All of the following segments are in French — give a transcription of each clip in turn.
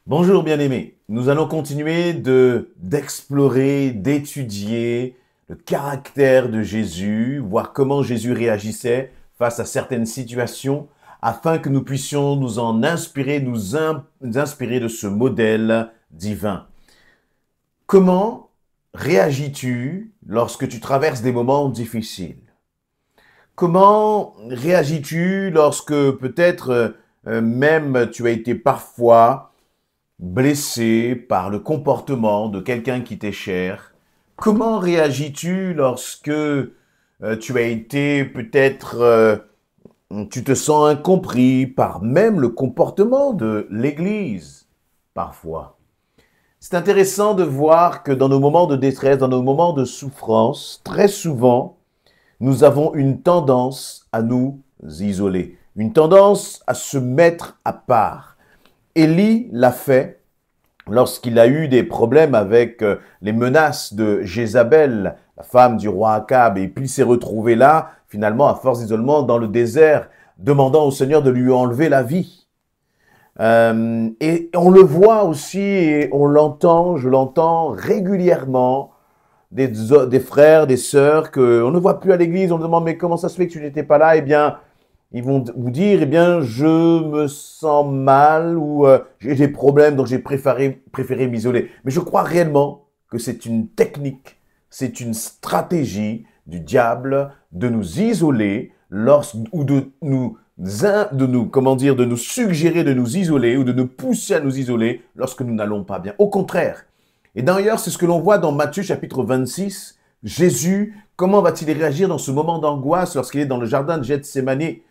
Bonjour bien-aimés, nous allons continuer d'explorer, d'étudier le caractère de Jésus, voir comment Jésus réagissait face à certaines situations, afin que nous puissions nous en inspirer, nous inspirer de ce modèle divin. Comment réagis-tu lorsque tu traverses des moments difficiles? Comment réagis-tu lorsque peut-être même tu as été parfois blessé par le comportement de quelqu'un qui t'est cher? Comment réagis-tu lorsque tu as été peut-être, tu te sens incompris par même le comportement de l'Église, parfois? C'est intéressant de voir que dans nos moments de détresse, dans nos moments de souffrance, très souvent, nous avons une tendance à nous isoler, une tendance à se mettre à part. Élie l'a fait lorsqu'il a eu des problèmes avec les menaces de Jézabel, la femme du roi Akab, et puis il s'est retrouvé là, finalement, à force d'isolement, dans le désert, demandant au Seigneur de lui enlever la vie. Et on le voit aussi, et on l'entend, je l'entends régulièrement, des frères, des sœurs qu'on ne voit plus à l'église, on me demande mais comment ça se fait que tu n'étais pas là? Eh bien, ils vont vous dire, eh bien, je me sens mal ou j'ai des problèmes, donc j'ai préféré m'isoler. Mais je crois réellement que c'est une technique, c'est une stratégie du diable de nous isoler ou de nous suggérer de nous isoler ou de nous pousser à nous isoler lorsque nous n'allons pas bien. Au contraire. Et d'ailleurs, c'est ce que l'on voit dans Matthieu chapitre 26. Jésus, comment va-t-il réagir dans ce moment d'angoisse lorsqu'il est dans le jardin de Gethsémani?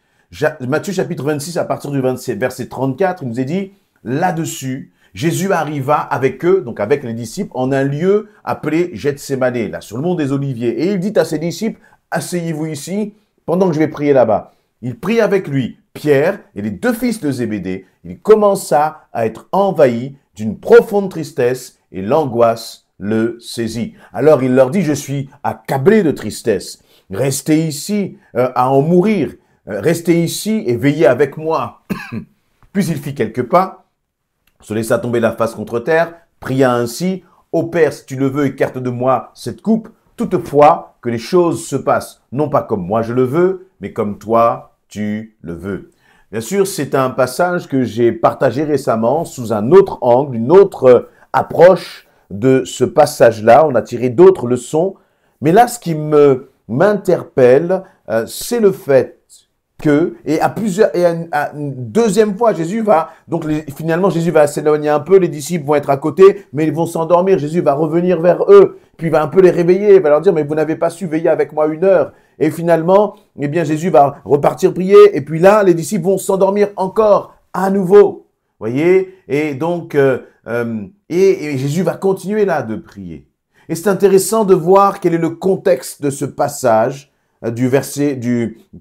Matthieu chapitre 26, à partir du verset 34, il nous est dit, là-dessus, Jésus arriva avec eux, donc avec les disciples, en un lieu appelé Gethsémani, là, sur le mont des Oliviers. Et il dit à ses disciples, asseyez-vous ici, pendant que je vais prier là-bas. Il prit avec lui Pierre et les deux fils de Zébédée. Il commença à être envahi d'une profonde tristesse et l'angoisse le saisit. Alors il leur dit, je suis accablé de tristesse. Restez ici à en mourir. Restez ici et veillez avec moi. Puis il fit quelques pas, se laissa tomber la face contre terre, pria ainsi, ô Père, si tu le veux, écarte de moi cette coupe, toutefois que les choses se passent, non pas comme moi je le veux, mais comme toi tu le veux. Bien sûr, c'est un passage que j'ai partagé récemment sous un autre angle, une autre approche de ce passage-là. On a tiré d'autres leçons. Mais là, ce qui m'interpelle, c'est le fait et à une deuxième fois, finalement, Jésus va s'éloigner un peu, les disciples vont être à côté, mais ils vont s'endormir. Jésus va revenir vers eux, puis il va un peu les réveiller, il va leur dire, mais vous n'avez pas su veiller avec moi 1 heure. Et finalement, eh bien, Jésus va repartir prier, et puis là, les disciples vont s'endormir encore, à nouveau. Voyez? Et donc, et Jésus va continuer là de prier. Et c'est intéressant de voir quel est le contexte de ce passage du verset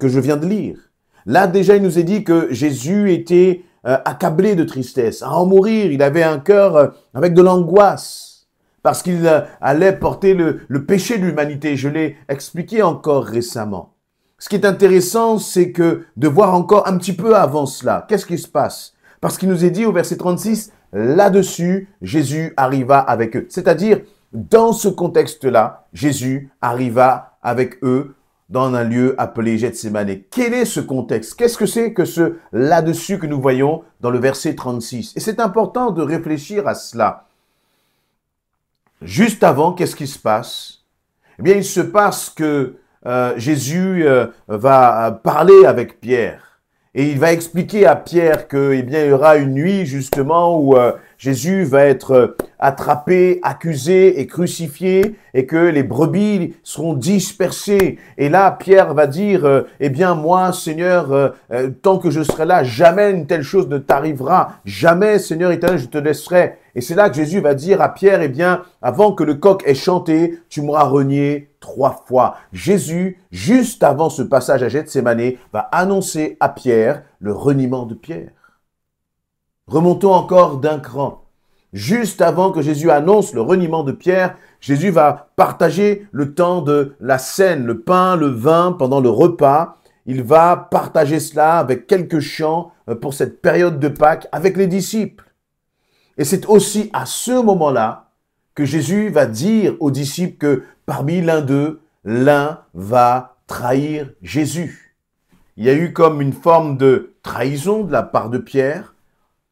que je viens de lire. Là, déjà, il nous est dit que Jésus était accablé de tristesse, à en mourir. Il avait un cœur avec de l'angoisse, parce qu'il allait porter le péché de l'humanité. Je l'ai expliqué encore récemment. Ce qui est intéressant, c'est que de voir encore un petit peu avant cela, qu'est-ce qui se passe? Parce qu'il nous est dit au verset 36, là-dessus, Jésus arriva avec eux. C'est-à-dire, dans ce contexte-là, Jésus arriva avec eux dans un lieu appelé Gethsémani. Quel est ce contexte? Qu'est-ce que c'est que ce là-dessus que nous voyons dans le verset 36? Et c'est important de réfléchir à cela. Juste avant, qu'est-ce qui se passe? Eh bien, il se passe que Jésus va parler avec Pierre. Et il va expliquer à Pierre que, eh bien, il y aura une nuit, justement, où Jésus va être attrapé, accusé et crucifié, et que les brebis seront dispersées. Et là, Pierre va dire, eh bien, moi, Seigneur, tant que je serai là, jamais une telle chose ne t'arrivera. Jamais, Seigneur éternel, je te laisserai. Et c'est là que Jésus va dire à Pierre, eh bien, avant que le coq ait chanté, tu m'auras renié 3 fois. Jésus, juste avant ce passage à Gethsémani, va annoncer à Pierre le reniement de Pierre. Remontons encore d'un cran. Juste avant que Jésus annonce le reniement de Pierre, Jésus va partager le temps de la scène, le pain, le vin pendant le repas. Il va partager cela avec quelques chants pour cette période de Pâques avec les disciples. Et c'est aussi à ce moment-là que Jésus va dire aux disciples que parmi l'un d'eux, l'un va trahir Jésus. Il y a eu comme une forme de trahison de la part de Pierre,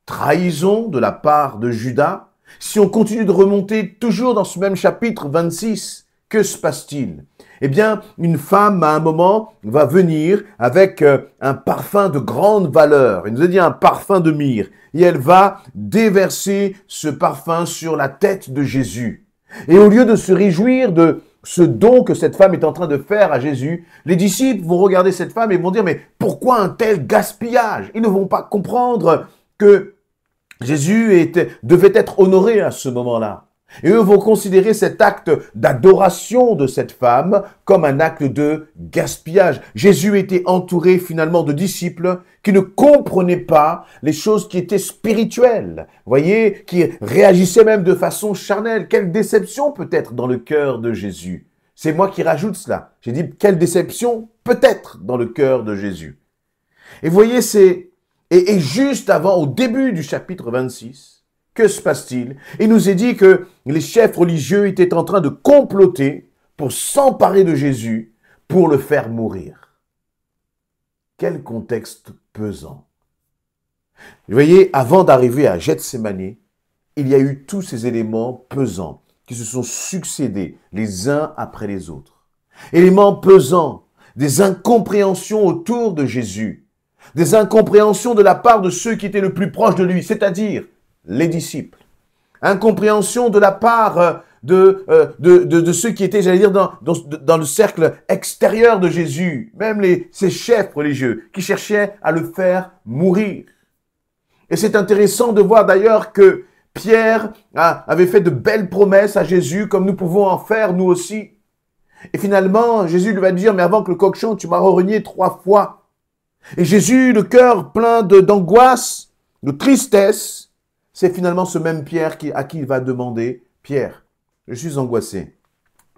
trahison de la part de Judas. Si on continue de remonter toujours dans ce même chapitre 26, que se passe-t-il? Eh bien, une femme, à un moment, va venir avec un parfum de grande valeur. Il nous a dit un parfum de myrrhe. Et elle va déverser ce parfum sur la tête de Jésus. Et au lieu de se réjouir de ce don que cette femme est en train de faire à Jésus, les disciples vont regarder cette femme et vont dire, mais pourquoi un tel gaspillage? Ils ne vont pas comprendre que Jésus devait être honoré à ce moment-là. Et eux vont considérer cet acte d'adoration de cette femme comme un acte de gaspillage. Jésus était entouré finalement de disciples qui ne comprenaient pas les choses qui étaient spirituelles. Vous voyez, qui réagissaient même de façon charnelle. Quelle déception peut-être dans le cœur de Jésus. C'est moi qui rajoute cela. J'ai dit, quelle déception peut-être dans le cœur de Jésus. Et vous voyez, et juste avant, au début du chapitre 26, que se passe-t-il? Il nous est dit que les chefs religieux étaient en train de comploter pour s'emparer de Jésus, pour le faire mourir. Quel contexte pesant. Vous voyez, avant d'arriver à Gethsémani, il y a eu tous ces éléments pesants qui se sont succédés les uns après les autres. Éléments pesants, des incompréhensions autour de Jésus, des incompréhensions de la part de ceux qui étaient le plus proches de lui, c'est-à-dire les disciples. Incompréhension de la part de ceux qui étaient, j'allais dire, dans le cercle extérieur de Jésus, même ces chefs religieux qui cherchaient à le faire mourir. Et c'est intéressant de voir d'ailleurs que Pierre avait fait de belles promesses à Jésus, comme nous pouvons en faire nous aussi. Et finalement, Jésus lui va dire, mais avant que le coq chante, tu m'as renié 3 fois. Et Jésus, le cœur plein d'angoisse, de tristesse, c'est finalement ce même Pierre à qui il va demander, « Pierre, je suis angoissé.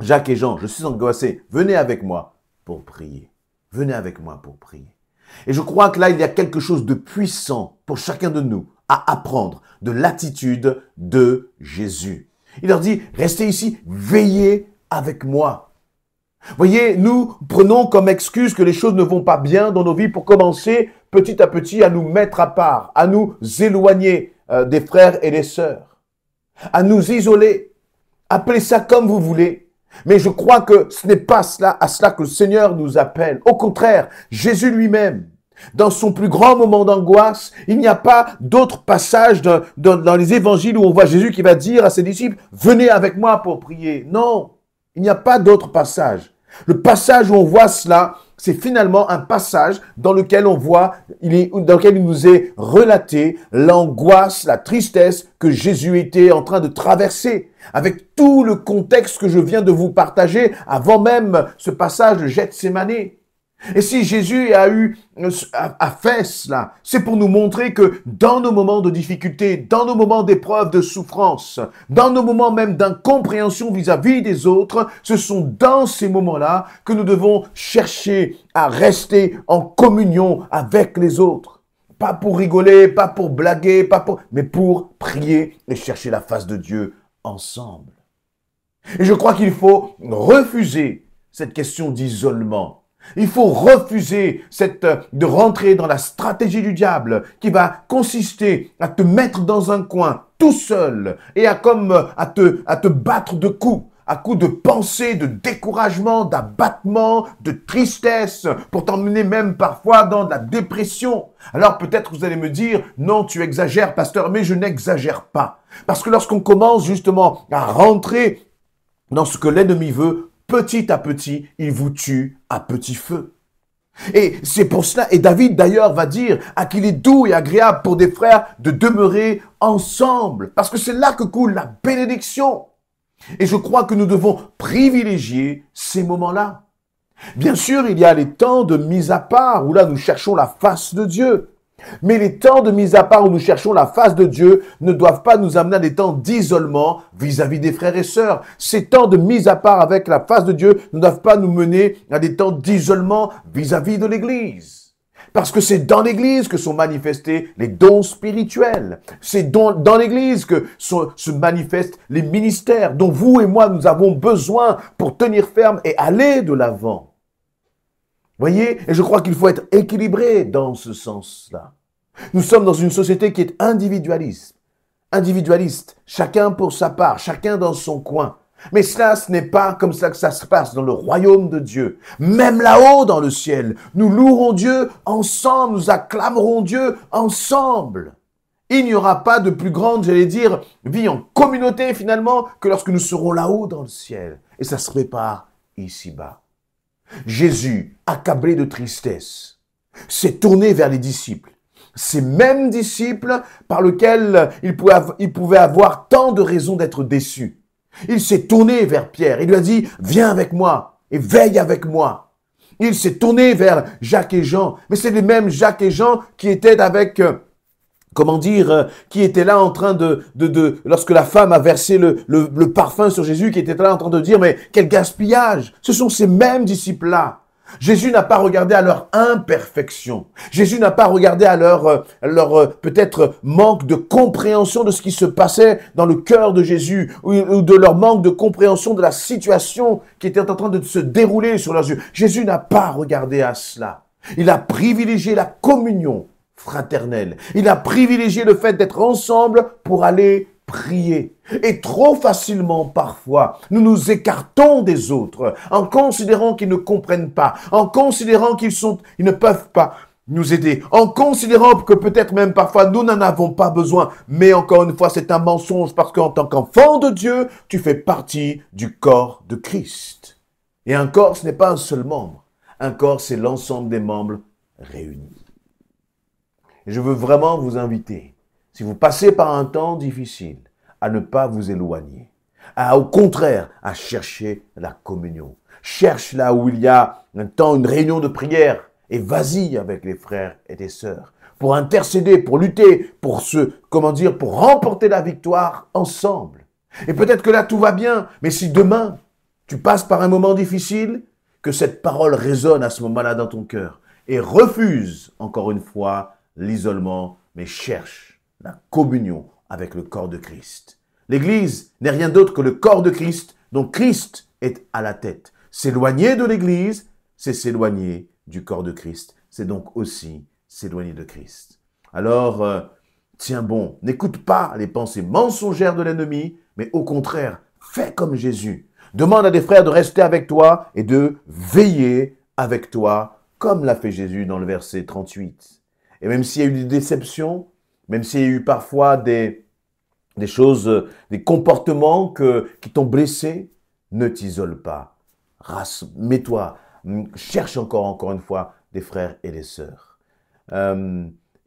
Jacques et Jean, je suis angoissé. Venez avec moi pour prier. Venez avec moi pour prier. » Et je crois que là, il y a quelque chose de puissant pour chacun de nous à apprendre de l'attitude de Jésus. Il leur dit, « Restez ici, veillez avec moi. » Voyez, nous prenons comme excuse que les choses ne vont pas bien dans nos vies pour commencer petit à petit à nous mettre à part, à nous éloigner des frères et des sœurs, à nous isoler. Appelez ça comme vous voulez. Mais je crois que ce n'est pas à cela que le Seigneur nous appelle. Au contraire, Jésus lui-même, dans son plus grand moment d'angoisse, il n'y a pas d'autre passage dans les évangiles où on voit Jésus qui va dire à ses disciples, « Venez avec moi pour prier. » Non, il n'y a pas d'autre passage. Le passage où on voit cela, c'est finalement un passage dans lequel on voit, dans lequel il nous est relaté l'angoisse, la tristesse que Jésus était en train de traverser, avec tout le contexte que je viens de vous partager avant même ce passage de Gethsémani. Et si Jésus a fait cela, c'est pour nous montrer que dans nos moments de difficulté, dans nos moments d'épreuve, de souffrance, dans nos moments même d'incompréhension vis-à-vis des autres, ce sont dans ces moments-là que nous devons chercher à rester en communion avec les autres. Pas pour rigoler, pas pour blaguer, mais pour prier et chercher la face de Dieu ensemble. Et je crois qu'il faut refuser cette question d'isolement. Il faut refuser de rentrer dans la stratégie du diable qui va consister à te mettre dans un coin tout seul et à te battre de coups, à coups de pensées, de découragement, d'abattement, de tristesse, pour t'emmener même parfois dans de la dépression. Alors peut-être vous allez me dire, non, tu exagères, pasteur, mais je n'exagère pas. Parce que lorsqu'on commence justement à rentrer dans ce que l'ennemi veut, petit à petit, il vous tue à petit feu. Et c'est pour cela, et David d'ailleurs va dire à qu'il est doux et agréable pour des frères de demeurer ensemble, parce que c'est là que coule la bénédiction. Et je crois que nous devons privilégier ces moments-là. Bien sûr, il y a les temps de mise à part, où là nous cherchons la face de Dieu. Mais les temps de mise à part où nous cherchons la face de Dieu ne doivent pas nous amener à des temps d'isolement vis-à-vis des frères et sœurs. Ces temps de mise à part avec la face de Dieu ne doivent pas nous mener à des temps d'isolement vis-à-vis de l'Église. Parce que c'est dans l'Église que sont manifestés les dons spirituels. C'est dans l'Église que se manifestent les ministères dont vous et moi, nous avons besoin pour tenir ferme et aller de l'avant. Voyez? Et je crois qu'il faut être équilibré dans ce sens-là. Nous sommes dans une société qui est individualiste, chacun pour sa part, chacun dans son coin. Mais cela, ce n'est pas comme ça que ça se passe dans le royaume de Dieu. Même là-haut dans le ciel, nous louerons Dieu ensemble, nous acclamerons Dieu ensemble. Il n'y aura pas de plus grande, j'allais dire, vie en communauté finalement que lorsque nous serons là-haut dans le ciel. Et ça se prépare ici-bas. Jésus, accablé de tristesse, s'est tourné vers les disciples. Ces mêmes disciples par lesquels il pouvait avoir tant de raisons d'être déçu. Il s'est tourné vers Pierre. Il lui a dit, viens avec moi et veille avec moi. Il s'est tourné vers Jacques et Jean. Mais c'est les mêmes Jacques et Jean qui étaient avec, qui étaient là en train lorsque la femme a versé le parfum sur Jésus, qui étaient là en train de dire, mais quel gaspillage. Ce sont ces mêmes disciples-là. Jésus n'a pas regardé à leur imperfection. Jésus n'a pas regardé à leur peut-être manque de compréhension de ce qui se passait dans le cœur de Jésus ou de leur manque de compréhension de la situation qui était en train de se dérouler sur leurs yeux. Jésus n'a pas regardé à cela. Il a privilégié la communion fraternelle. Il a privilégié le fait d'être ensemble pour aller prier. Et trop facilement, parfois, nous nous écartons des autres en considérant qu'ils ne comprennent pas, en considérant ils ne peuvent pas nous aider, en considérant que peut-être même parfois nous n'en avons pas besoin. Mais encore une fois, c'est un mensonge parce qu'en tant qu'enfant de Dieu, tu fais partie du corps de Christ. Et un corps, ce n'est pas un seul membre. Un corps, c'est l'ensemble des membres réunis. Et je veux vraiment vous inviter, si vous passez par un temps difficile, à ne pas vous éloigner, au contraire, à chercher la communion. Cherche là où il y a un temps, une réunion de prière, et vas-y avec les frères et les sœurs, pour intercéder, pour lutter, pour remporter la victoire ensemble. Et peut-être que là tout va bien, mais si demain, tu passes par un moment difficile, que cette parole résonne à ce moment-là dans ton cœur, et refuse, encore une fois, l'isolement, mais cherche la communion avec le corps de Christ. L'Église n'est rien d'autre que le corps de Christ, dont Christ est à la tête. S'éloigner de l'Église, c'est s'éloigner du corps de Christ. C'est donc aussi s'éloigner de Christ. Alors, tiens bon, n'écoute pas les pensées mensongères de l'ennemi, mais au contraire, fais comme Jésus. Demande à des frères de rester avec toi et de veiller avec toi, comme l'a fait Jésus dans le verset 38. Et même s'il y a eu des déceptions, même s'il y a eu parfois des choses, des comportements qui t'ont blessé, ne t'isole pas. Mets-toi, cherche encore une fois des frères et des sœurs.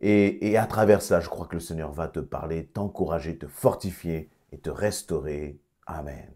Et à travers ça, je crois que le Seigneur va te parler, t'encourager, te fortifier et te restaurer. Amen.